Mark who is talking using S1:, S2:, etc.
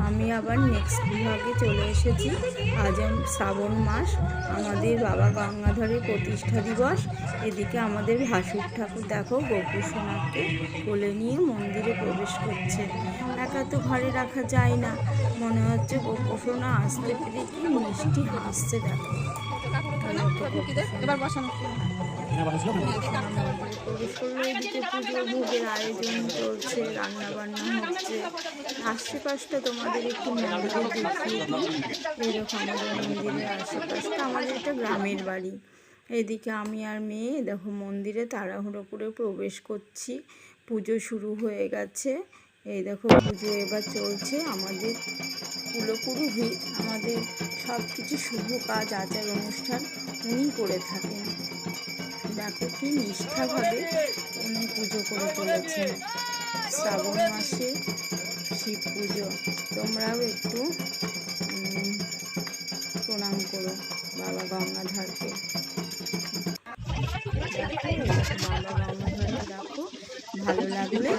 S1: আমি আবার নেক্সট ব্লগে চলে এসেছি। আজ শ্রাবণ মাস, আমাদের বাবা গঙ্গাধরের প্রতিষ্ঠা দিবস। এদিকে আমাদের ভাসুর ঠাকুর দেখো গোপু সোনাকে কোলে নিয়ে মন্দিরে প্রবেশ করছে। একা তো ঘরে রাখা যায় না, মনে হচ্ছে গোপু সোনা আসতে পেরে কি মিষ্টি হাসছে। দেখো প্রবেশ করলো। এদিকে পুজো ভোগের আয়োজন চলছে, রান্না বান্না হচ্ছে। আশেপাশটা তোমাদের একটু মন্দিরে দেখিয়ে দিই। এরকম আমাদের মন্দিরের আশেপাশটা, আমাদের এটা গ্রামের বাড়ি। এদিকে আমি আর মেয়ে দেখো মন্দিরে তাড়াহুড়ো করে প্রবেশ করছি। পুজো শুরু হয়ে গেছে। এই দেখো পুজো এবার চলছে। আমাদের কুলপুরোহিত আমাদের সব কিছু শুভ কাজ আচার অনুষ্ঠান উনি করে থাকেন। দেখো কি নিষ্ঠাভাবে উনি পুজো করে চলেছেন। শ্রাবণ মাসে শিব পুজো, তোমরাও একটু প্রণাম করো বাবা গঙ্গাধরকে। বাবা গঙ্গাধরকে দেখো, ভালো লাগলে